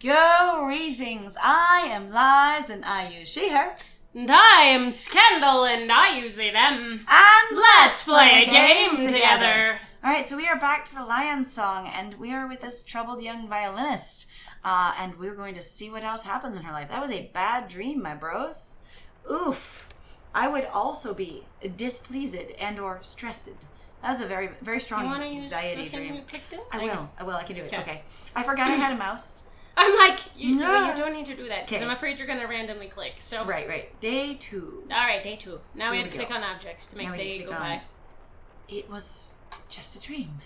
Greetings, I am Lies and I use she, her. And I am Scandal and I use they, them. And Let's play a game together. Alright, so we are back to the Lion song and we are with this troubled young violinist. And we're going to see what else happens in her life. That was a bad dream, my bros. Oof. I would also be displeased and or stressed. That was a very, very strong anxiety dream. You clicked in? I will. I can do it. Okay. I forgot I had a mouse. I'm like, you don't need to do that because Okay. I'm afraid you're going to randomly click. So Right. Day 2. All right, day 2. Now we Here have to we click go. on objects to make Now we day click go on- by. It was just a dream.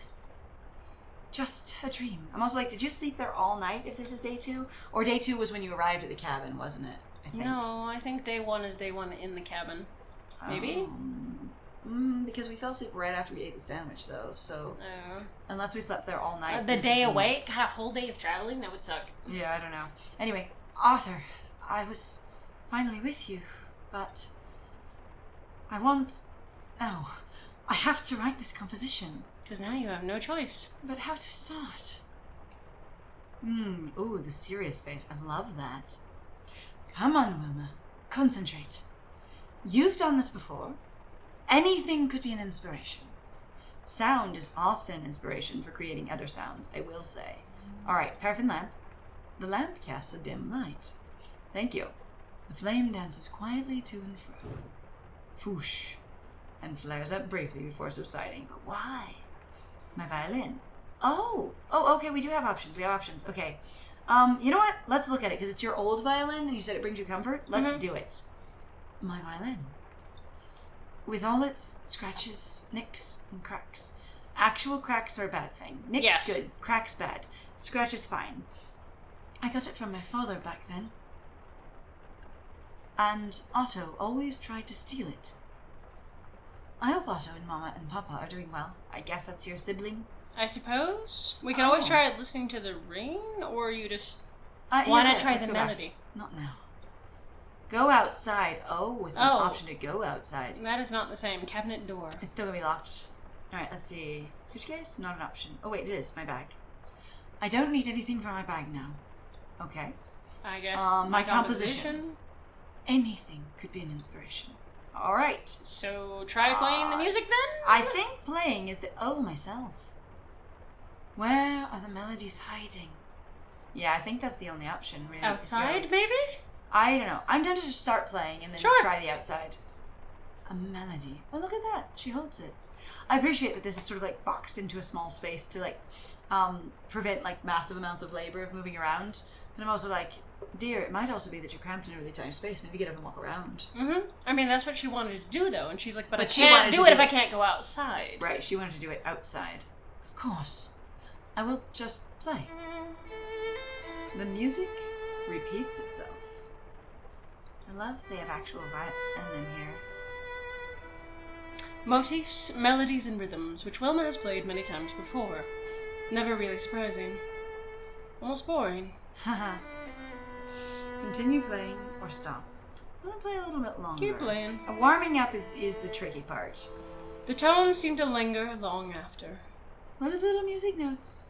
Just a dream. I'm also like, did you sleep there all night if this is day 2? Or day 2 was when you arrived at the cabin, wasn't it? I think. No, I think day 1 is day 1 in the cabin. Maybe? Because we fell asleep right after we ate the sandwich, though. So No. unless we slept there all night. The this day is away? God, a whole day of traveling? That would suck. Yeah, I don't know. Anyway, Arthur, I was finally with you, but I have to write this composition. Because now you have no choice. But how to start? Ooh, the serious face. I love that. Come on, Wilma. Concentrate. You've done this before. Anything could be an inspiration. Sound is often an inspiration for creating other sounds, I will say. Alright, paraffin lamp. The lamp casts a dim light. Thank you. The flame dances quietly to and fro. Foosh. And flares up briefly before subsiding. But why? My violin. Oh, okay, we do have options. Okay. You know what? Let's look at it, because it's your old violin, and you said it brings you comfort. Let's do it. My violin. With all its scratches, nicks, and cracks. Actual cracks are a bad thing. Nicks, Yes. good. Cracks, bad. Scratches, fine. I got it from my father back then. And Otto always tried to steal it. I hope Otto and Mama and Papa are doing well. I guess that's your sibling. I suppose. We can always try listening to the rain, or you just Yes, want yeah, to try let's the go back. melody. Not now. Go outside. Oh, it's an Oh. option to go outside. That is not the same. Cabinet door. It's still gonna be locked. Alright, let's see. Suitcase? Not an option. Oh wait, it is. My bag. I don't need anything for my bag now. Okay. I guess. My composition. Anything could be an inspiration. Alright. So try playing the music then? I think playing is myself. Where are the melodies hiding? Yeah, I think that's the only option, really. Outside, maybe? I don't know. I'm tempted to start playing and then Sure. try the outside. A melody. Oh, look at that. She holds it. I appreciate that this is sort of like boxed into a small space to like prevent like massive amounts of labor of moving around. But I'm also like, dear, it might also be that you're cramped in a really tiny space. Maybe get up and walk around. I mean, that's what she wanted to do, though. And she's like, but I But she can't wanted do to it do if I it. can't go outside. Right, she wanted to do it outside. Of course. I will just play. The music repeats itself. I love they have actual violin in here. Motifs, melodies, and rhythms, which Wilma has played many times before. Never really surprising. Almost boring. Haha. Continue playing or stop. I'm gonna play a little bit longer. Keep playing. Warming up is the tricky part. The tones seem to linger long after. What are the little music notes?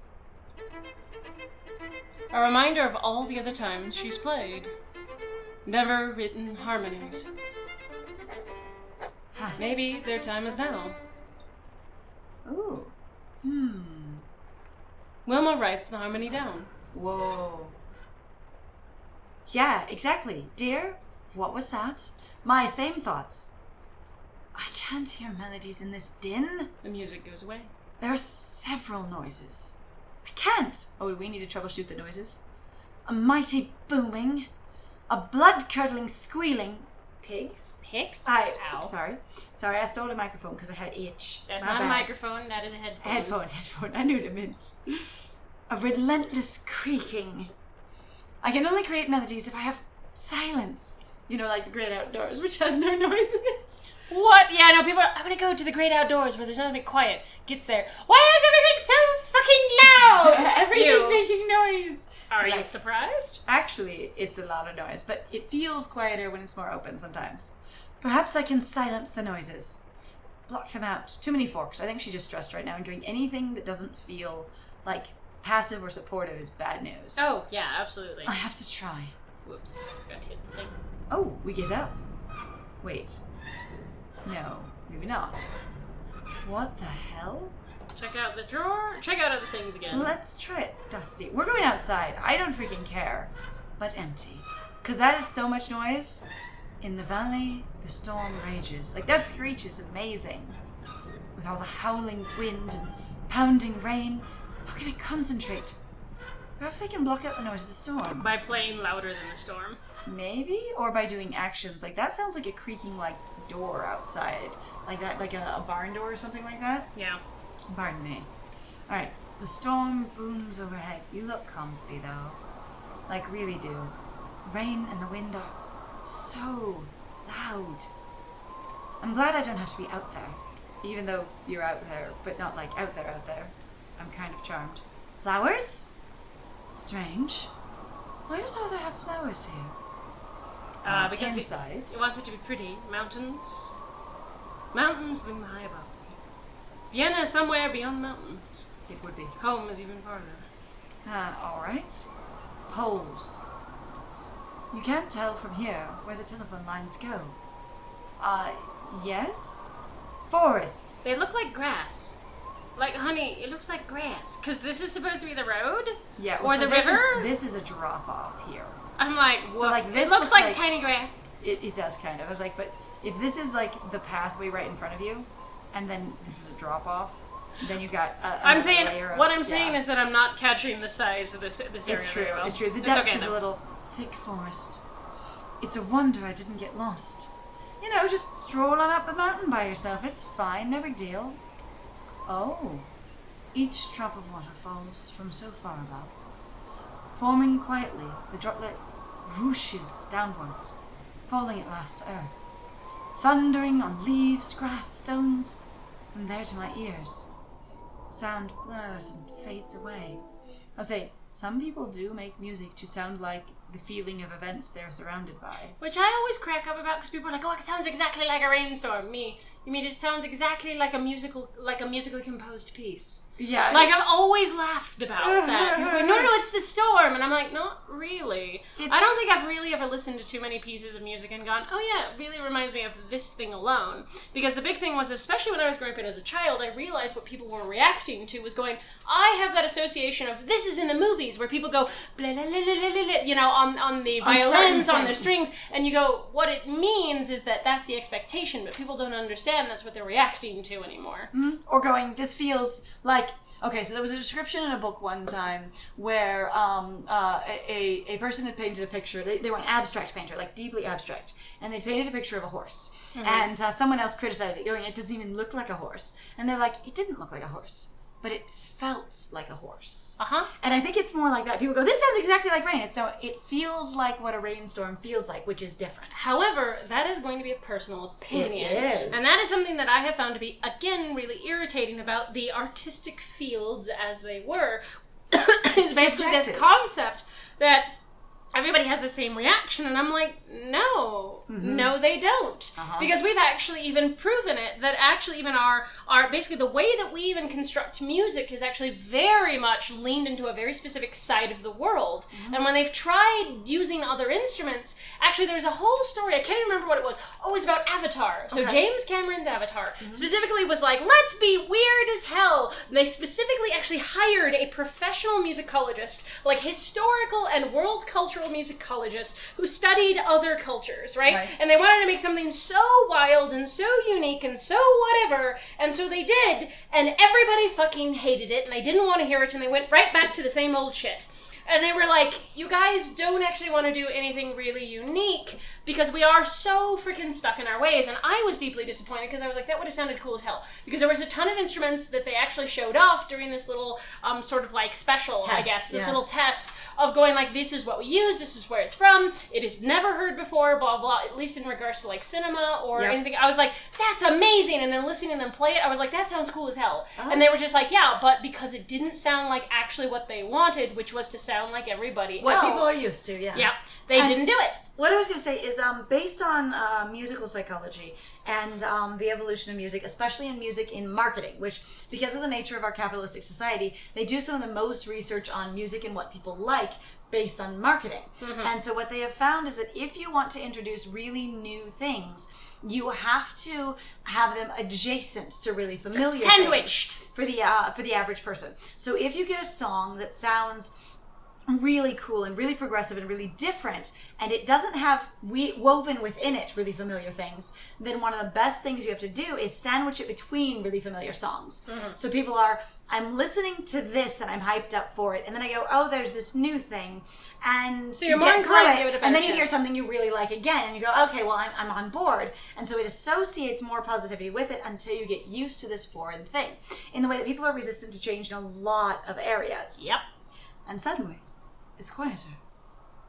A reminder of all the other times she's played. Never written harmonies. Maybe their time is now. Ooh. Wilma writes the harmony down. Whoa. Yeah, exactly. Dear, what was that? My same thoughts. I can't hear melodies in this din. The music goes away. There are several noises. I can't. Oh, do we need to troubleshoot the noises? A mighty booming. A blood-curdling squealing. Pigs? Pigs? Ow. Sorry, I stole a microphone because I had itch. That's My not a bad. microphone, that is a headphone. Headphone. I knew what it meant. A relentless creaking. I can only create melodies if I have silence. You know, like the great outdoors, which has no noise in it. What? Yeah, no, people I'm gonna go to the great outdoors where there's nothing but quiet. Gets there. Why is everything so fucking loud? Everything's making noise. Are you surprised? Actually, it's a lot of noise, but it feels quieter when it's more open sometimes. Perhaps I can silence the noises. Block them out. Too many forks. I think she's just stressed right now and doing anything that doesn't feel like passive or supportive is bad news. Oh, yeah, absolutely. I have to try. Whoops, I forgot to hit the thing. Oh, we get up. Wait. No, maybe not. What the hell? Check out the drawer. Check out other things again. Let's try it, Dusty. We're going outside. I don't freaking care. But empty. Because that is so much noise. In the valley, the storm rages. Like, that screech is amazing. With all the howling wind and pounding rain. How can I concentrate? Perhaps I can block out the noise of the storm. By playing louder than the storm. Maybe? Or by doing actions. Like, that sounds like a creaking, like, door outside. Like that, like a barn door or something like that. Yeah. Pardon me. Alright, the storm booms overhead. You look comfy, though. Like, really do. The rain and the wind are so loud. I'm glad I don't have to be out there. Even though you're out there, but not like out there. I'm kind of charmed. Flowers? Strange. Why does Arthur have flowers here? Because inside. He wants it to be pretty. Mountains. Mountains loom high above them. Vienna is somewhere beyond the mountains. It would be. Home is even farther. Alright. Poles. You can't tell from here where the telephone lines go. Yes? Forests. They look like grass. Like, honey, it looks like grass. Because this is supposed to be the road? Yeah, Or the river? This is a drop off here. I'm like, woof. So, like, this it looks looks like like- tiny grass. It does kind of. I was like, but if this is like the pathway right in front of you, and then this is a drop off, then you got I'm another saying, layer of, what I'm saying is that I'm not catching the size of this area It's true. very well. It's true. The depth okay, is though. a little thick forest. It's a wonder I didn't get lost. You know, just stroll on up the mountain by yourself. It's fine. No big deal. Oh. Each drop of water falls from so far above. Forming quietly, the droplet whooshes downwards, falling at last to earth. Thundering on leaves, grass, stones, and there to my ears. The sound blurs and fades away. I'll say, some people do make music to sound like the feeling of events they're surrounded by. Which I always crack up about because people are like, oh, it sounds exactly like a rainstorm. You mean it sounds exactly like a musically composed piece. Yeah. Like, I've always laughed about that. People are like, no, it's the storm. And I'm like, not really. I don't think I've really ever listened to too many pieces of music and gone, oh yeah, it really reminds me of this thing alone. Because the big thing was, especially when I was growing up as a child, I realized what people were reacting to was going, I have that association of, this is in the movies, where people go, blah, blah, blah, blah, blah, blah, you know, on the violins, on their strings, and you go, what it means is that that's the expectation, but people don't understand that's what they're reacting to anymore. Mm-hmm. Or going, this feels like... Okay, so there was a description in a book one time where a person had painted a picture. They were an abstract painter, like deeply abstract, and they painted a picture of a horse. Mm-hmm. And someone else criticized it, going, it doesn't even look like a horse. And they're like, it didn't look like a horse, but it felt like a horse. Uh-huh. And I think it's more like that. People go, this sounds exactly like rain. It feels like what a rainstorm feels like, which is different. However, that is going to be a personal opinion. It is. And that is something that I have found to be, again, really irritating about the artistic fields as they were. Is basically this subjective. Concept that everybody has the same reaction, and I'm like, no, no, they don't. Because we've actually even proven it, that actually even our basically the way that we even construct music is actually very much leaned into a very specific side of the world. And when they've tried using other instruments, actually there's a whole story, I can't even remember what it was. Oh, it was about Avatar. So James Cameron's Avatar specifically was like, let's be weird as hell. And they specifically actually hired a professional musicologist, like historical and world cultural musicologist who studied other cultures, right? And they wanted to make something so wild and so unique and so whatever, and so they did, and everybody fucking hated it, and they didn't want to hear it, and they went right back to the same old shit. And they were like, you guys don't actually want to do anything really unique because we are so freaking stuck in our ways. And I was deeply disappointed because I was like, that would have sounded cool as hell. Because there was a ton of instruments that they actually showed off during this little sort of like special, test, I guess, this little test of going like, this is what we use, this is where it's from, it is never heard before, blah, blah, at least in regards to like cinema or anything. I was like, that's amazing. And then listening to them play it, I was like, that sounds cool as hell. And they were just like, yeah, but because it didn't sound like actually what they wanted, which was to sound like everybody what else. people are used to, Yeah, they didn't do it. what I was going to say is based on musical psychology and the evolution of music, especially in music in marketing, which, because of the nature of our capitalistic society, they do some of the most research on music and what people like based on marketing. And so what they have found is that if you want to introduce really new things, you have to have them adjacent to really familiar Sandwiched things for the average person. So if you get a song that sounds really cool and really progressive and really different, and it doesn't have woven within it really familiar things, then one of the best things you have to do is sandwich it between really familiar songs. So people I'm listening to this and I'm hyped up for it, and then I go, oh, there's this new thing, and so you're more inclined to give it a better and then you chance. hear something you really like again, and you go, okay, well, I'm on board. And so it associates more positivity with it until you get used to this foreign thing, in the way that people are resistant to change in a lot of areas. Yep. And suddenly, it's quieter.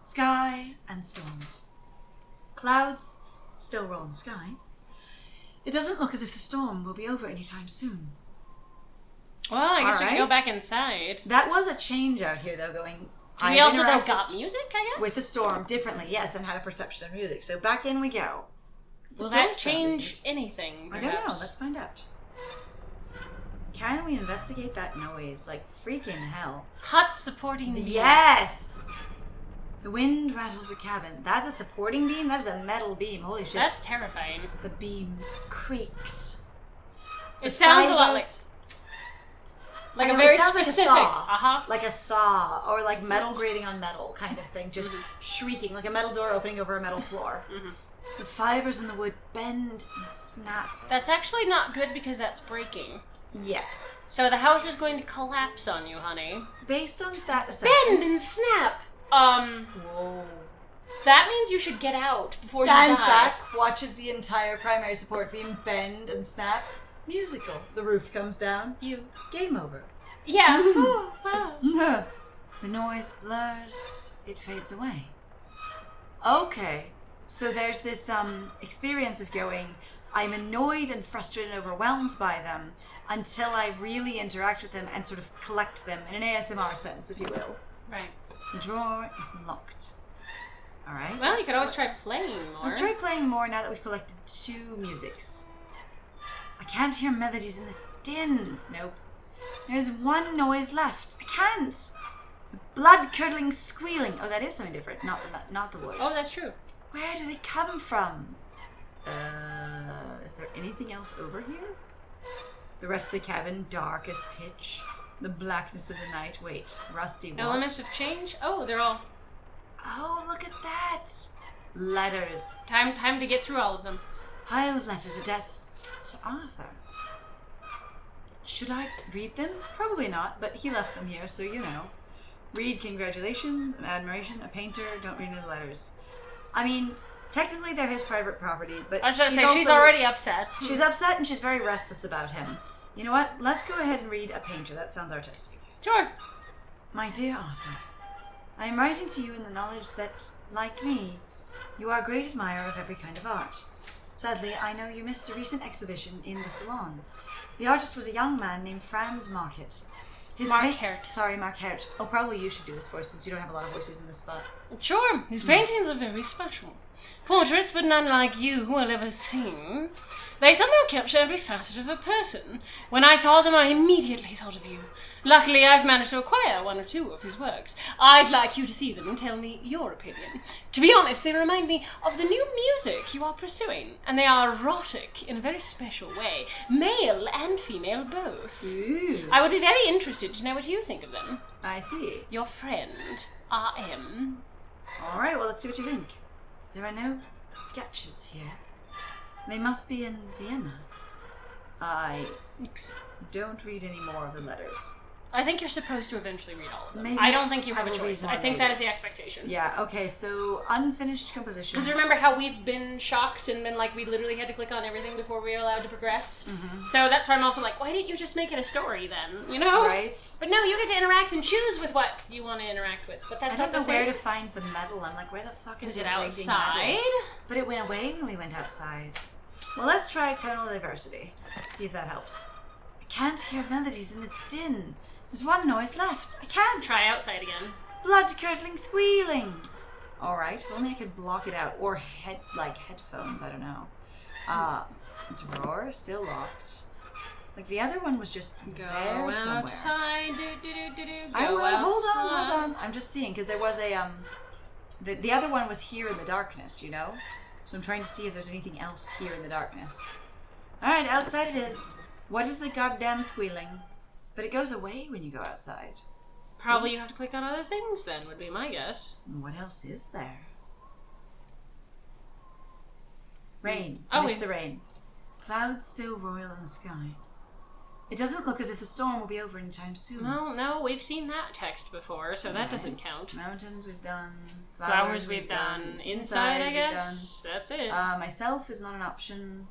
Sky and storm. Clouds still roll in the sky. It doesn't look as if the storm will be over anytime soon. Well, I guess we can go Alright. back inside. That was a change out here, though, going... We I've also, though, interacted got music, I guess? with the storm differently, yes, and had a perception of music. So back in we go. Will The door that sound is change anything, I perhaps? don't know. Let's find out. Can we investigate that noise? Like freaking hell. Hot supporting beam. Yes! The wind rattles the cabin. That's a supporting beam? That is a metal beam. Holy shit. That's terrifying. The beam creaks. It The sounds a lot fibers- like I a know, very it sounds specific. like a saw. Uh-huh. Like a saw, or like metal grating on metal kind of thing. Just Mm-hmm. shrieking, like a metal door opening over a metal floor. The fibers in the wood bend and snap. That's actually not good because that's breaking. Yes. So the house is going to collapse on you, honey. Based on that assessment... Bend and snap. Whoa. That means you should get out before Stands you die. back, watches the entire primary support beam bend and snap. Musical. The roof comes down. You. Game over. Yeah. Oh, wow. The noise blurs. It fades away. Okay. So there's this experience of going, I'm annoyed and frustrated and overwhelmed by them until I really interact with them and sort of collect them in an ASMR sense, if you will. Right. The drawer is locked. All right. Well, you could always try playing more. Let's try playing more now that we've collected 2 musics. I can't hear melodies in this din. Nope. There's one noise left. I can't. The blood-curdling squealing. Oh, that is something different. Not the wood. Oh, that's true. Where do they come from? Is there anything else over here? The rest of the cabin, dark as pitch. The blackness of the night. Wait, rusty what? Elements of change? Oh, they're all... Oh, look at that. Letters. Time to get through all of them. Pile of letters addressed to Arthur. Should I read them? Probably not, but he left them here, so you know. Read congratulations, admiration, a painter, don't read any of the letters. I mean, technically they're his private property, but I was about to say, she's also- already upset. She's upset and she's very restless about him. You know what? Let's go ahead and read a painter. That sounds artistic. Sure. My dear Arthur, I am writing to you in the knowledge that, like me, you are a great admirer of every kind of art. Sadly, I know you missed a recent exhibition in the salon. The artist was a young man named Franz Market. Marquert. Sorry, Marquert. Oh, probably you should do this voice since you don't have a lot of voices in this spot. Sure, his paintings are very special. Portraits, but none like you will ever seen. They somehow capture every facet of a person. When I saw them, I immediately thought of you. Luckily, I've managed to acquire 1 or 2 of his works. I'd like you to see them and tell me your opinion. To be honest, they remind me of the new music you are pursuing, and they are erotic in a very special way. Male and female both. Ooh. I would be very interested to know what you think of them. I see. Your friend, R.M. All right, well, let's see what you think. There are no sketches here. They must be in Vienna. I don't read any more of the letters. I think you're supposed to eventually read all of them. Maybe I don't think you have I a will read choice. more I think later. that is the expectation. Yeah, okay, so unfinished composition. Because remember how we've been shocked and been like, we literally had to click on everything before we were allowed to progress? Mm-hmm. So that's why I'm also like, why didn't you just make it a story then? You know? Right? But no, you get to interact and choose with what you want to interact with. But that's I don't not know the where same. to find the metal. I'm like, where the fuck is Is it rating outside? metal? But it went away when we went outside. Well, let's try tonal diversity. See if that helps. I can't hear melodies in this din. There's one noise left. I can't. Try outside again. Blood-curdling squealing. Alright, if only I could block it out. Or headphones, I don't know. Drawer, still locked. Like the other one was just Go there somewhere. outside. I will. Hold outside. on. I'm just seeing because there was a the other one was here in the darkness, you know. So I'm trying to see if there's anything else here in the darkness. All right, outside it is. What is the goddamn squealing? But it goes away when you go outside. Probably you have to click on other things. Then would be my guess. What else is there? Rain. Oh, Missed the rain. Clouds still royal in the sky. It doesn't look as if the storm will be over anytime soon. Well, no, we've seen that text before, so that doesn't count. Mountains we've done. Flowers we've done. Inside, I we've guess. That's it. Myself is not an option.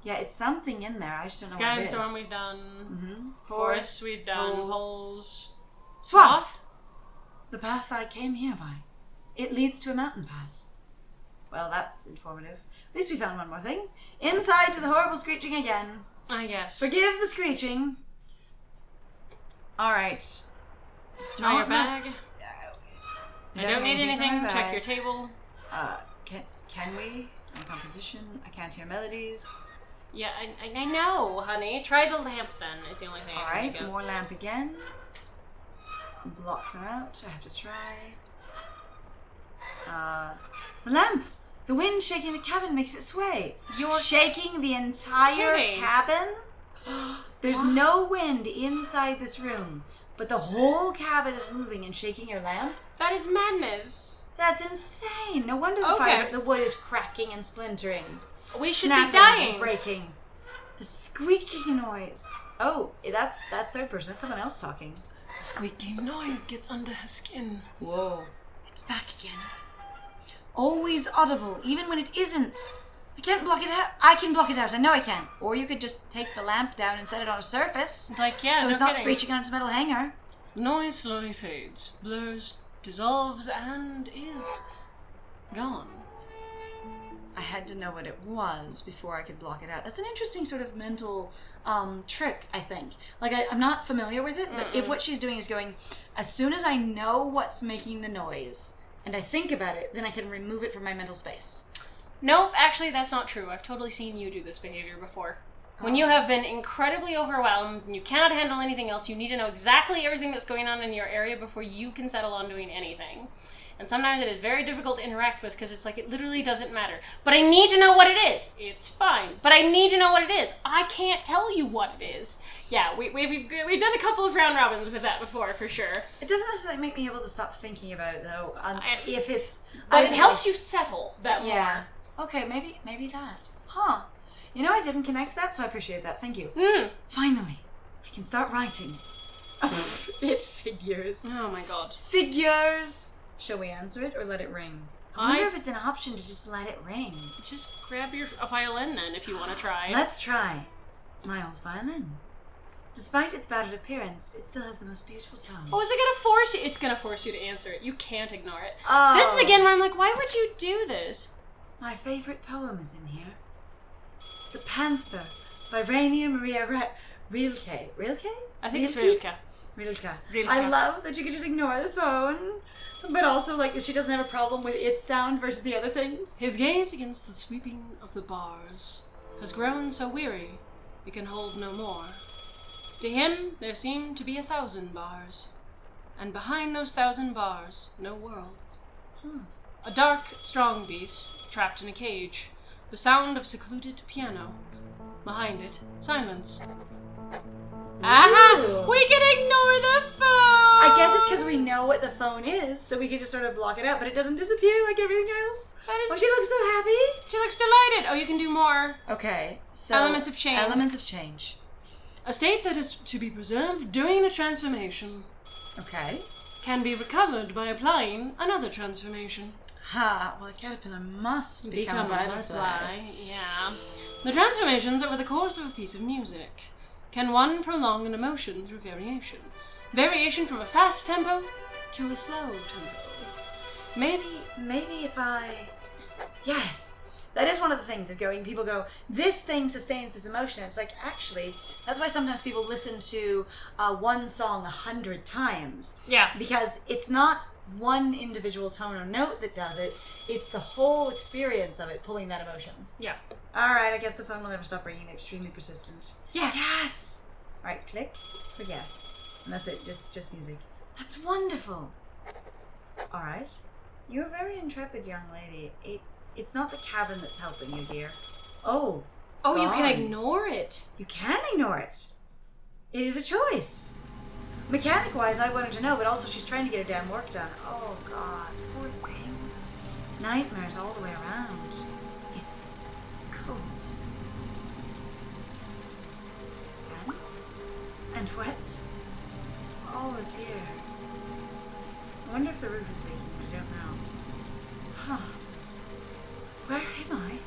Yeah, it's something in there. I just don't know Sky what and it is. Storm we've done. Mm-hmm. Forests we've done. Poles. Holes. Swath! The path I came here by. It leads to a mountain pass. Well, that's informative. At least we found one more thing. Inside to the horrible screeching again. I guess. Forgive the screeching. Alright. Try your bag. I don't need anything. Check bag. your table. Can we? My composition. I can't hear melodies. Yeah, I know, honey. Try the lamp then, is the only thing I can Alright, think of. more lamp again. Block them out. I have to try. The lamp! The wind shaking the cabin makes it sway. You're shaking the entire kidding. cabin? There's no wind inside this room, but the whole cabin is moving and shaking your lamp? That is madness. That's insane. No wonder the wood is cracking and splintering. We should Snapping be dying. and breaking. The squeaking noise. Oh, that's third person. That's someone else talking. A squeaking noise gets under her skin. Whoa. It's back again. Always audible, even when it isn't. I can't block it out. I can block it out. I know I can. Or you could just take the lamp down and set it on a surface. Like, yeah, so no it's not kidding. screeching on its metal hanger. The noise slowly fades, blurs, dissolves, and is gone. I had to know what it was before I could block it out. That's an interesting sort of mental trick, I think. Like, I'm not familiar with it, but if what she's doing is going, as soon as I know what's making the noise, and I think about it, then I can remove it from my mental space. Nope, actually, that's not true. I've totally seen you do this behavior before. When you have been incredibly overwhelmed and you cannot handle anything else, you need to know exactly everything that's going on in your area before you can settle on doing anything. And sometimes it is very difficult to interact with because it's like it literally doesn't matter. But I need to know what it is. It's fine. But I need to know what it is. I can't tell you what it is. Yeah, we've done a couple of round robins with that before, for sure. It doesn't necessarily make me able to stop thinking about it, though. If it's... But it helps you settle that more. Yeah. Okay, maybe that. Huh. You know, I didn't connect that, so I appreciate that. Thank you. Finally, I can start writing. It figures. Oh my god. Figures! Shall we answer it or let it ring? I wonder if it's an option to just let it ring. Just grab a violin then if you want to try. Let's try. My old violin. Despite its battered appearance, it still has the most beautiful tone. Oh, is it gonna force you? It's gonna force you to answer it. You can't ignore it. Oh. This is again where I'm like, why would you do this? My favorite poem is in here. The Panther by Rainier Maria Rilke. Rilke? I think it's Rilke. Rilke. Rilke. I love that you can just ignore the phone, but also like that she doesn't have a problem with its sound versus the other things. His gaze against the sweeping of the bars has grown so weary he can hold no more. To him there seemed to be 1,000 bars, and behind those 1,000 bars no world. A dark, strong beast trapped in a cage, the sound of secluded piano. Behind it, silence. Aha! We can ignore the phone! I guess it's because we know what the phone is, so we can just sort of block it out, but it doesn't disappear like everything else. That is- Oh, she looks so happy. She looks delighted. Oh, you can do more. Okay, so... Elements of change. Elements of change. A state that is to be preserved during a transformation Okay. can be recovered by applying another transformation. Ha, well, a caterpillar must become a butterfly. Yeah. The transformations over the course of a piece of music. Can one prolong an emotion through variation? Variation from a fast tempo to a slow tempo. Maybe if I... Yes. That is one of the things of going, people go, this thing sustains this emotion. It's like, actually, that's why sometimes people listen to one song 100 times. Yeah. Because it's not one individual tone or note that does it, it's the whole experience of it pulling that emotion. Yeah. Alright, I guess the phone will never stop ringing. They're extremely persistent. Yes. Yes! Alright, click for yes. And that's it, just music. That's wonderful. Alright. You're a very intrepid young lady. It's not the cabin that's helping you, dear. Oh. Oh, you can gone. ignore it. You can ignore it. It is a choice. Mechanic-wise, I wanted to know, but also she's trying to get her damn work done. Oh, God. Poor thing. Nightmares all the way around. It's cold. And wet. Oh, dear. I wonder if the roof is leaking. I don't know. Huh. Where am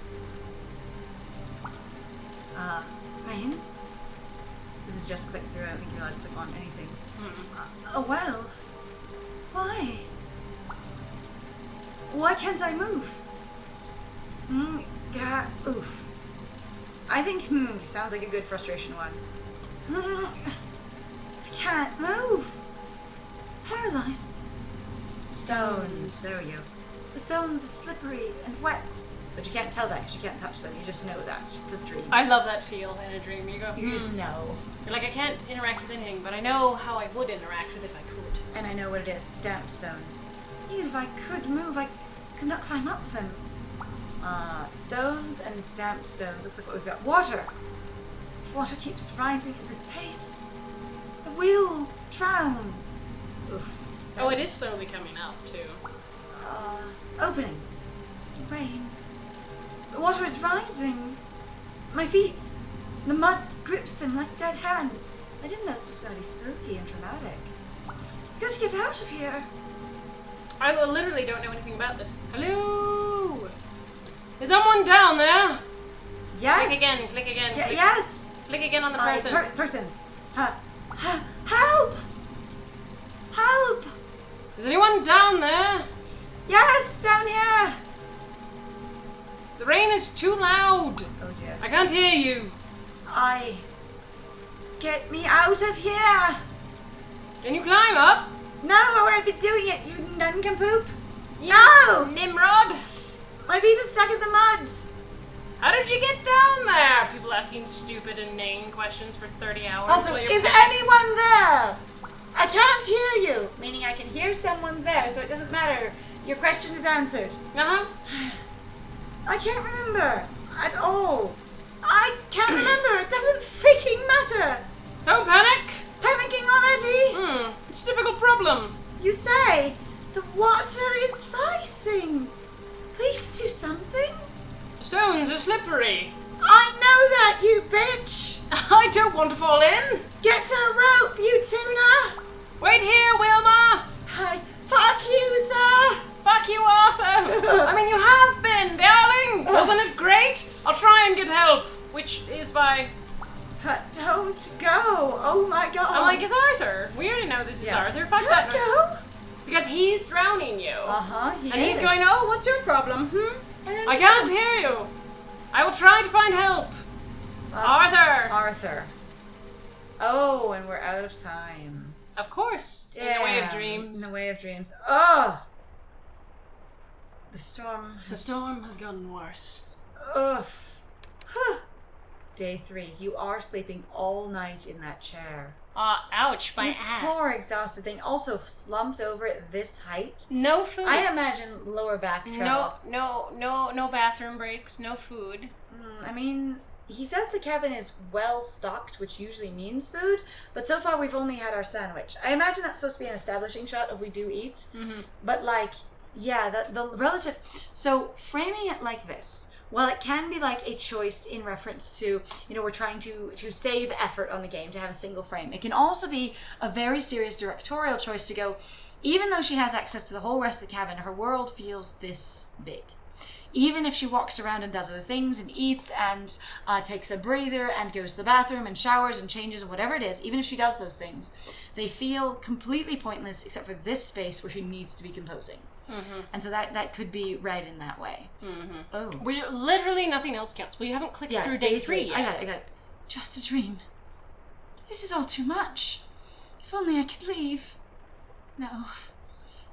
I? Rain? This is just click through. I don't think you're allowed to click on anything. Well. Why? Why can't I move? Oof. I think, sounds like a good frustration one. I can't move. Paralyzed. Stones. There we go. The stones are slippery and wet. But you can't tell that because you can't touch them. You just know that. This dream. I love that feel in a dream. You go, You just know. You're like, I can't interact with anything, but I know how I would interact with it if I could. And I know what it is. Damp stones. Even if I could move, I could not climb up them. Stones and damp stones. Looks like what we've got. Water. If water keeps rising at this pace, I will drown. Oof. Oh, it is slowly coming up, too. Opening. Rain. The water is rising. My feet. The mud grips them like dead hands. I didn't know this was going to be spooky and dramatic. I've got to get out of here. I literally don't know anything about this. Hello? Is someone down there? Yes. Click again, click again. Click, Yes. click again on the person. Person. Help! Help! Is anyone down there? Yes, down here. The rain is too loud. Oh dear. I can't hear you. Get me out of here. Can you climb up? No, I won't be doing it, you nincompoop. You No! Nimrod! My feet are stuck in the mud. How did you get down there? People asking stupid and inane questions for 30 hours. Also, while you're is anyone there? I can't hear you. Meaning I can hear someone's there, so it doesn't matter. Your question is answered. Uh-huh. I can't remember at all. I can't remember. It doesn't freaking matter. Don't panic. Panicking already? It's a difficult problem. You say the water is rising. Please do something. Stones are slippery. I know that, you bitch. I don't want to fall in. Get a rope, you tuna. Wait here, Wilma. Fuck you, sir. Fuck you, Arthur. I mean, you have been, darling. Wasn't it great? I'll try and get help, which is by... Don't go. Oh my god. I'm like, it's Arthur. We already know this is Arthur. Fuck Don't that. go. Because he's drowning you. He And is. he's going, oh, what's your problem? I I can't hear you. I will try to find help. Arthur. Oh, and we're out of time. Of course. Damn. In the way of dreams. In the way of dreams. Oh! The storm. The storm has gotten worse. Ugh. Day 3. You are sleeping all night in that chair. Ouch, my You ass. poor exhausted thing. Also slumped over at this height. No food. I imagine lower back trouble. No bathroom breaks, no food. I mean, he says the cabin is well stocked, which usually means food, but so far we've only had our sandwich. I imagine that's supposed to be an establishing shot of we do eat, but like, yeah, the relative... So framing it like this, while it can be like a choice in reference to, we're trying to save effort on the game, to have a single frame, it can also be a very serious directorial choice to go, even though she has access to the whole rest of the cabin, her world feels this big. Even if she walks around and does other things and eats and takes a breather and goes to the bathroom and showers and changes and whatever it is, even if she does those things, they feel completely pointless except for this space where she needs to be composing. And so that could be read in that way. Oh. Where literally nothing else counts. Well, you haven't clicked through day 3 yet. I got it. Just a dream. This is all too much. If only I could leave. No.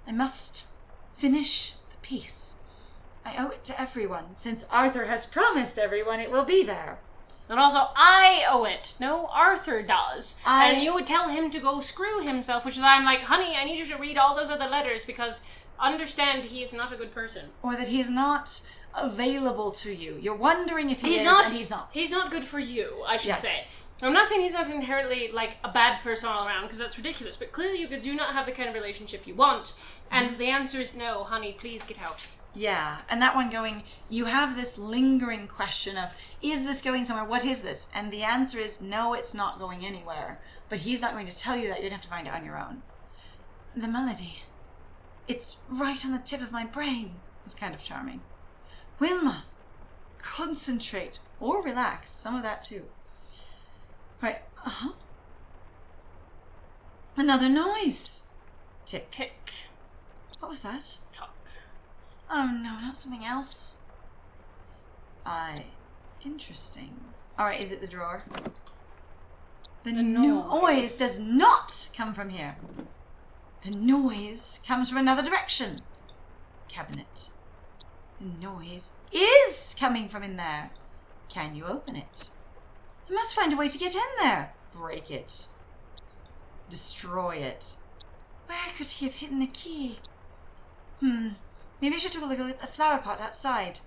I must finish the piece. I owe it to everyone, since Arthur has promised everyone it will be there. And also, I owe it. No, Arthur does. And you would tell him to go screw himself, which is why I'm like, honey, I need you to read all those other letters because understand he is not a good person. Or that he is not available to you. You're wondering if he's not. He's not good for you, I should say. I'm not saying he's not inherently, like, a bad person all around, because that's ridiculous, but clearly you do not have the kind of relationship you want. And the answer is no, honey, please get out. Yeah, and that one going, you have this lingering question of, is this going somewhere? What is this? And the answer is, no, it's not going anywhere. But he's not going to tell you that. You're going to have to find it on your own. The melody. It's right on the tip of my brain. It's kind of charming. Wilma, concentrate. Or relax. Some of that too. Right, Another noise. Tick. Tick. What was that? Talk. Oh no, not something else. Interesting. Alright, is it the drawer? The noise does not come from here. The noise comes from another direction. Cabinet. The noise is coming from in there. Can you open it? I must find a way to get in there. Break it. Destroy it. Where could he have hidden the key? Maybe I should have a look at the flower pot outside.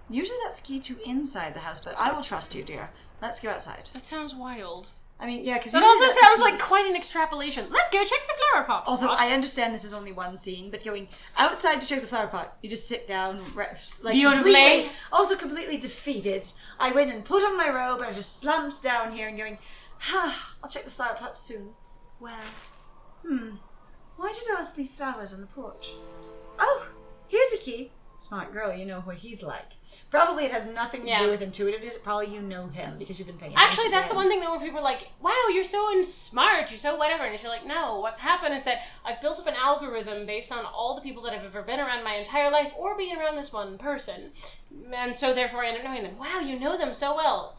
Usually that's the key to inside the house, but I will trust you, dear. Let's go outside. That sounds wild. I mean, yeah, because that also sounds like quite an extrapolation. Let's go check the flower pot. Also, I understand this is only one scene, but going outside to check the flower pot, you just sit down, like beautifully. Also completely defeated. I went and put on my robe, and I just slumped down here and going, I'll check the flower pot soon. Well, why did Arthur leave flowers on the porch? Oh, here's a key. Smart girl, you know what he's like. Probably it has nothing to do with intuitiveness. Probably you know him because you've been paying attention. Actually, that's the one thing that where people are like, wow, you're so smart, you're so whatever. And you're like, no, what's happened is that I've built up an algorithm based on all the people that I've ever been around my entire life or being around this one person. And so therefore I end up knowing them. Wow, you know them so well.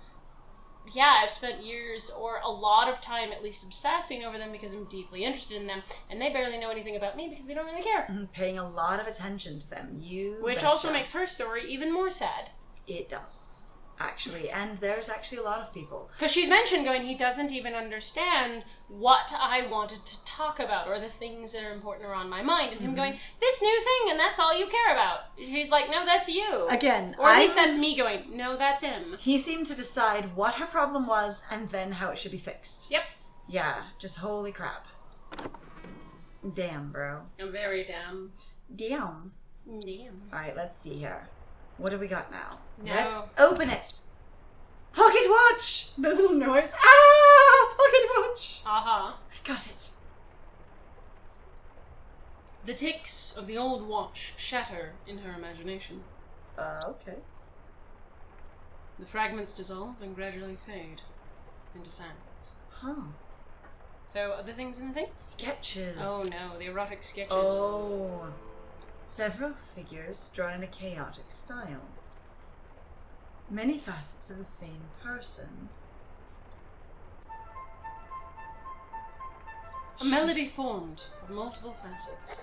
Yeah, I've spent years or a lot of time at least obsessing over them because I'm deeply interested in them, and they barely know anything about me because they don't really care. Paying a lot of attention to them. Which also makes her story even more sad. It does, actually. And there's actually a lot of people. Because she's mentioned going, he doesn't even understand what I wanted to talk about or the things that are important are on my mind. And him going, this new thing, and that's all you care about. He's like, no, that's you. Again. Or at least that's me going, no, that's him. He seemed to decide what her problem was and then how it should be fixed. Yep. Yeah, just holy crap. Damn, bro. I'm very damn. Damn. Alright, let's see here. What do we got now? No. Let's open it. Pocket watch! The little noise. Pocket watch! Uh-huh. I got it. The ticks of the old watch shatter in her imagination. Okay. The fragments dissolve and gradually fade into silence. Huh. So, other things in the thing? Sketches. Oh no, the erotic sketches. Oh. Several figures drawn in a chaotic style. Many facets of the same person. A melody formed of multiple facets.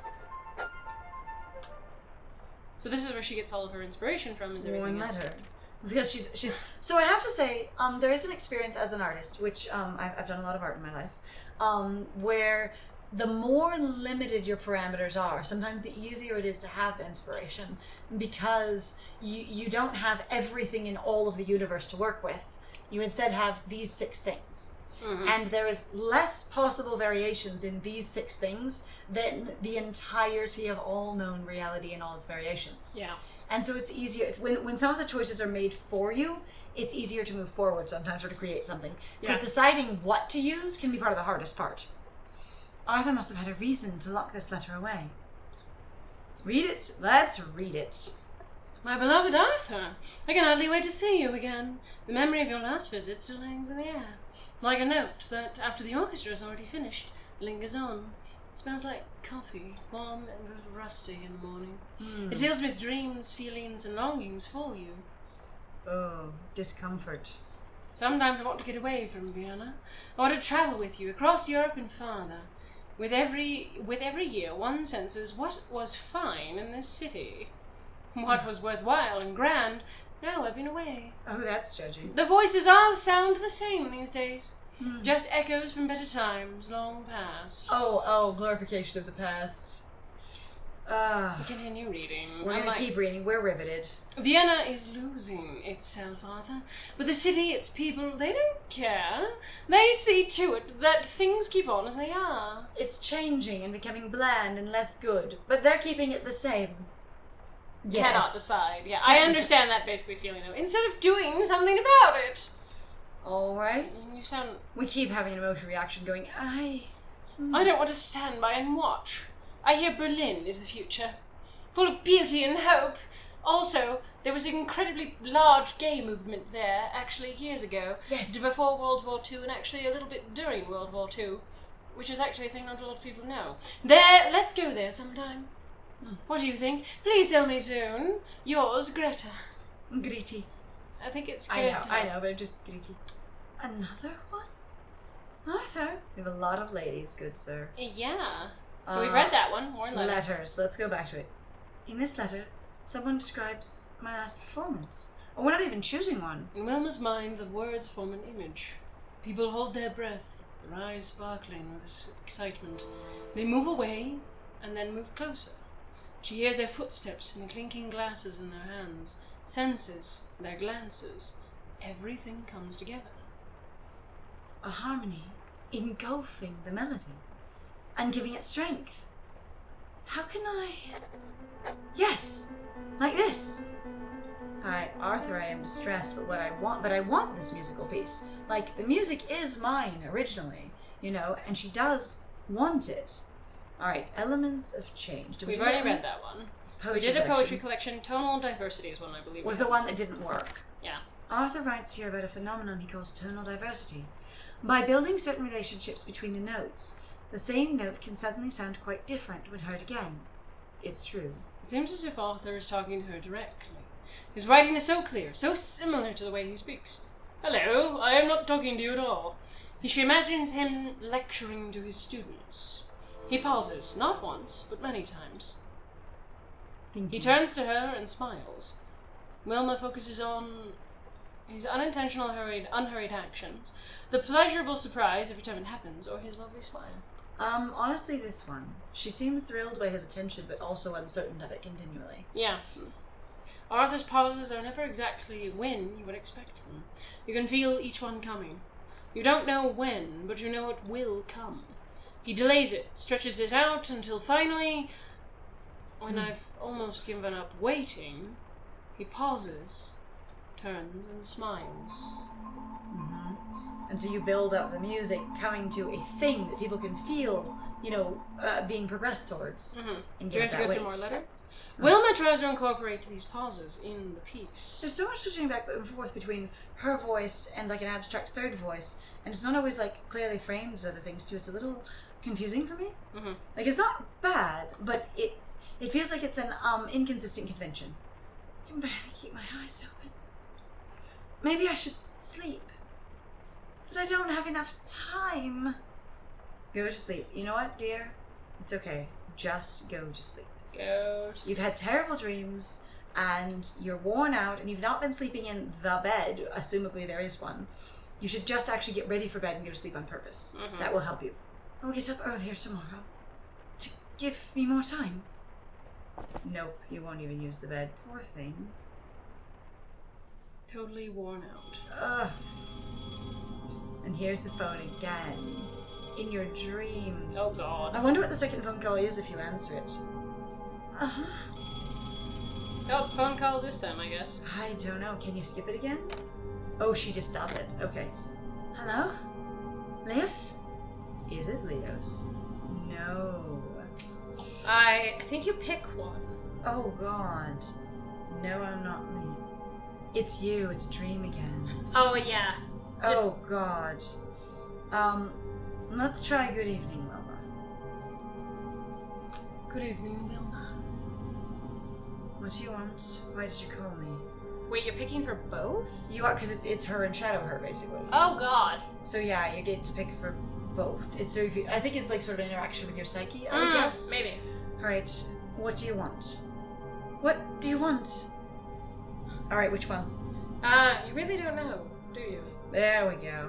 So this is where she gets all of her inspiration from, is everything One else. letter. Because she's so I have to say, there is an experience as an artist, which I've done a lot of art in my life, where the more limited your parameters are, sometimes the easier it is to have inspiration, because you don't have everything in all of the universe to work with. You instead have these 6 things. And there is less possible variations in these 6 things than the entirety of all known reality and all its variations. Yeah. And so it's easier, when some of the choices are made for you, it's easier to move forward sometimes or to create something. Because deciding what to use can be part of the hardest part. Arthur must have had a reason to lock this letter away. Read it. Let's read it. My beloved Arthur, I can hardly wait to see you again. The memory of your last visit still hangs in the air, like a note that, after the orchestra is already finished, lingers on. Smells like coffee, warm and a little rusty in the morning. It fills with dreams, feelings, and longings for you. Oh, discomfort. Sometimes I want to get away from Vienna. I want to travel with you across Europe and farther. With every year, one senses what was fine in this city, what was worthwhile and grand. Now I've been away. Oh, that's judgy. The voices all sound the same these days. Just echoes from better times long past. Oh, glorification of the past. Continue reading. We're going to keep reading. We're riveted. Vienna is losing itself, Arthur. But the city, its people, they don't care. They see to it that things keep on as they are. It's changing and becoming bland and less good, but they're keeping it the same. Yes. Cannot decide. Yeah, I understand that basically feeling though. Instead of doing something about it. All right. You sound... We keep having an emotional reaction going, I don't want to stand by and watch. I hear Berlin is the future. Full of beauty and hope. Also, there was an incredibly large gay movement there, actually, years ago. Yes. Before World War II, and actually a little bit during World War II. Which is actually a thing not a lot of people know. Let's go there sometime. What do you think? Please tell me soon. Yours, Greta. Gritty. I think it's Greta. I know, but just gritty. Another one? Arthur? We have a lot of ladies, good sir. Yeah. So we've read that one. More letters. Letters. Let's go back to it. In this letter, someone describes my last performance. Or we're not even choosing one. In Wilma's mind, the words form an image. People hold their breath, their eyes sparkling with excitement. They move away, and then move closer. She hears their footsteps and the clinking glasses in their hands, senses, their glances. Everything comes together. A harmony engulfing the melody and giving it strength. How can I... Yes, like this. Alright, Arthur, I am distressed, but I want this musical piece. Like, the music is mine originally, and she does want it. Alright, Elements of Change. We've already read that one. We did a poetry collection. Tonal diversity is one, I believe. Was the one that didn't work. Yeah. Arthur writes here about a phenomenon he calls tonal diversity. By building certain relationships between the notes, the same note can suddenly sound quite different when heard again. It's true. It seems as if Arthur is talking to her directly. His writing is so clear, so similar to the way he speaks. Hello, I am not talking to you at all. She imagines him lecturing to his students. He pauses, not once, but many times. He turns to her and smiles. Wilma focuses on his unintentional, unhurried actions, the pleasurable surprise every time it happens, or his lovely smile. Honestly, this one. She seems thrilled by his attention, but also uncertain of it continually. Yeah. Arthur's pauses are never exactly when you would expect them. You can feel each one coming. You don't know when, but you know it will come. He delays it, stretches it out until finally, when I've almost given up waiting, he pauses, turns, and smiles. And so you build up the music coming to a thing that people can feel, being progressed towards. And Do you give have to it go that through more weight. letters? Wilma tries to incorporate these pauses in the piece. There's so much switching back and forth between her voice and like an abstract third voice, and it's not always like clearly framed as other things too. It's a little confusing for me. Like, it's not bad, but it feels like it's an inconsistent convention. I can barely keep my eyes open. Maybe I should sleep, but I don't have enough time. Go to sleep. You know what, dear? It's okay. Just go to sleep. Go to sleep. You've had terrible dreams, and you're worn out, and you've not been sleeping in the bed. Assumably there is one. You should just actually get ready for bed and go to sleep on purpose. That will help you. I'll get up earlier tomorrow to give me more time. Nope, you won't even use the bed. Poor thing. Totally worn out. Ugh. And here's the phone again. In your dreams. Oh, God. I wonder what the second phone call is if you answer it. Oh, phone call this time, I guess. I don't know. Can you skip it again? Oh, she just does it. Okay. Hello? Leos? Is it Leos? No. I think you pick one. Oh, God. No, I'm not Lee. It's you. It's a dream again. Oh, yeah. Oh, God. Let's try good evening, Wilma. Good evening, Wilma. What do you want? Why did you call me? Wait, you're picking for both? You are, because it's her and Shadow her, basically. Oh god. So yeah, you get to pick for both. It's so if you, I think it's like sort of an interaction with your psyche, I would guess. Maybe. Alright, what do you want? What do you want? Alright, which one? You really don't know, do you? There we go.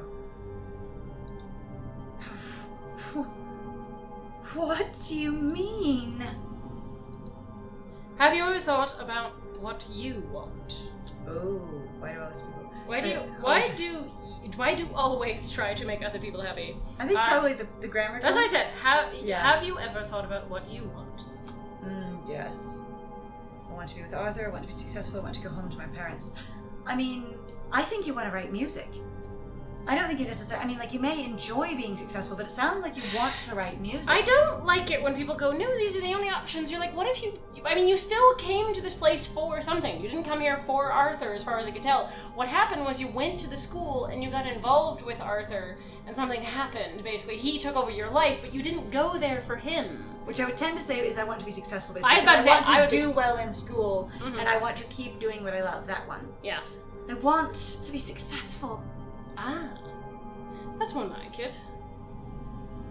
What do you mean? Have you ever thought about what you want? Oh, why do always people? Why do always try to make other people happy? I think probably the grammar. That's what I said. Yeah. Have you ever thought about what you want? Yes. I want to be with Arthur. I want to be successful. I want to go home to my parents. I mean, I think you want to write music. I don't think you necessarily. I mean, like, you may enjoy being successful, but it sounds like you want to write music. I don't like it when people go, no, these are the only options. You're like, what if you... I mean, you still came to this place for something. You didn't come here for Arthur, as far as I could tell. What happened was you went to the school and you got involved with Arthur, and something happened, basically. He took over your life, but you didn't go there for him. Which I would tend to say is I want to be successful, basically. I want to do well in school, and I want to keep doing what I love. That one. Yeah. I want to be successful. Ah. That's more like it.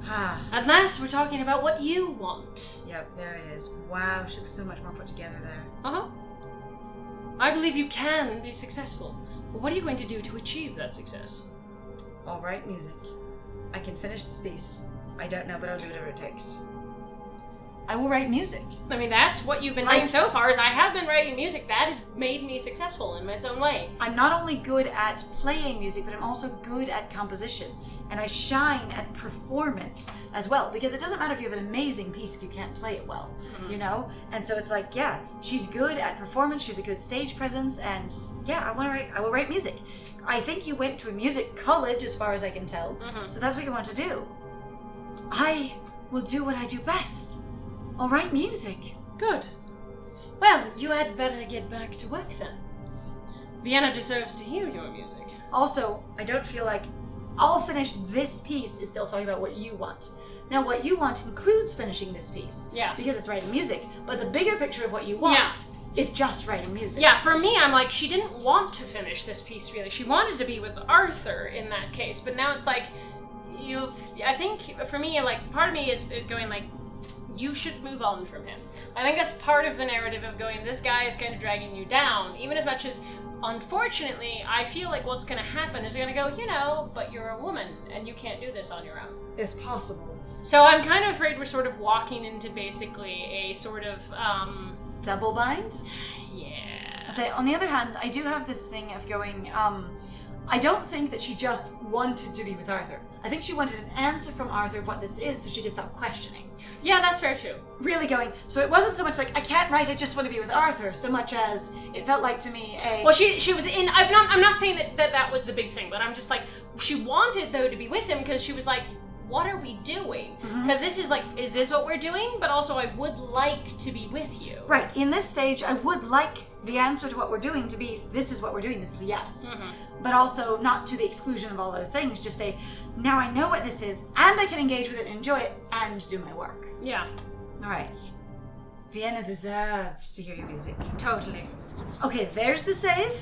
Ah. At last, we're talking about what you want. Yep, there it is. Wow, she looks so much more put together there. Uh-huh. I believe you can be successful. But what are you going to do to achieve that success? I'll write music. I can finish this piece. I don't know, but I'll do whatever it takes. I will write music. I mean, that's what you've been doing so far, is I have been writing music. That has made me successful in its own way. I'm not only good at playing music, but I'm also good at composition. And I shine at performance as well. Because it doesn't matter if you have an amazing piece if you can't play it well, you know? And so it's like, yeah, she's good at performance, she's a good stage presence, and yeah, I will write music. I think you went to a music college, as far as I can tell, so that's what you want to do. I will do what I do best. I'll write music. Good. Well, you had better get back to work then. Vienna deserves to hear your music. Also, I don't feel like I'll finish this piece is still talking about what you want. Now, what you want includes finishing this piece. Yeah. Because it's writing music. But the bigger picture of what you want is just writing music. Yeah, for me, I'm like, she didn't want to finish this piece, really. She wanted to be with Arthur in that case. But now it's like, I think, for me, like, part of me is going, like, you should move on from him. I think that's part of the narrative of going, this guy is kind of dragging you down, even as much as, unfortunately, I feel like what's going to happen is they're going to go, but you're a woman, and you can't do this on your own. It's possible. So I'm kind of afraid we're sort of walking into basically a sort of, double bind? Yeah. I say, on the other hand, I do have this thing of going, I don't think that she just wanted to be with Arthur. I think she wanted an answer from Arthur of what this is so she could stop questioning. Yeah, that's fair too. Really going, so it wasn't so much like, I can't write, I just want to be with Arthur, so much as it felt like to me Well, she was in, I'm not saying that was the big thing, but I'm just like, she wanted though to be with him because she was like, what are we doing? Because this is like, is this what we're doing? But also I would like to be with you. Right, in this stage, I would like the answer to what we're doing to be, this is what we're doing, this is a yes. But also not to the exclusion of all other things, just a, now I know what this is, and I can engage with it and enjoy it, and do my work. Yeah. Alright. Vienna deserves to hear your music. Totally. Okay, there's the save,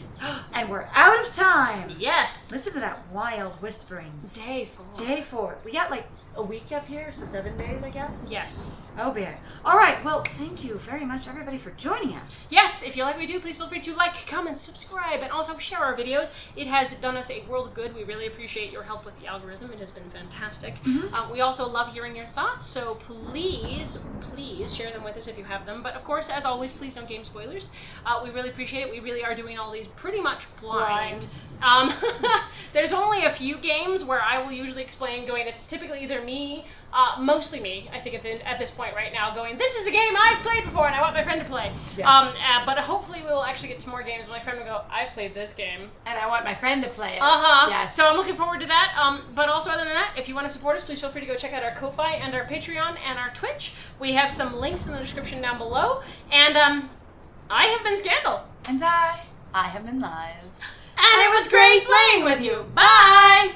and we're out of time! Yes! Listen to that wild whispering. Day 4. Day 4. We got like a week up here, so 7 days, I guess? Yes. Oh, yeah. Alright, well, thank you very much, everybody, for joining us. Yes, if you like what we do, please feel free to like, comment, subscribe, and also share our videos. It has done us a world of good. We really appreciate your help with the algorithm. It has been fantastic. We also love hearing your thoughts, so please share them with us if you have them. But of course, as always, please don't game spoilers. We really appreciate it. We really are doing all these pretty much blind. There's only a few games where I will usually explain going, it's typically either me, mostly me, I think at this point right now, going, this is a game I've played before and I want my friend to play. Yes. But hopefully we will actually get to more games where my friend will go, I've played this game. And I want my friend to play it. Yes. So I'm looking forward to that. But also other than that, if you want to support us, please feel free to go check out our Ko-Fi and our Patreon and our Twitch. We have some links in the description down below. And I have been Scandal. And I have been Lies. And it was great playing with you. Bye!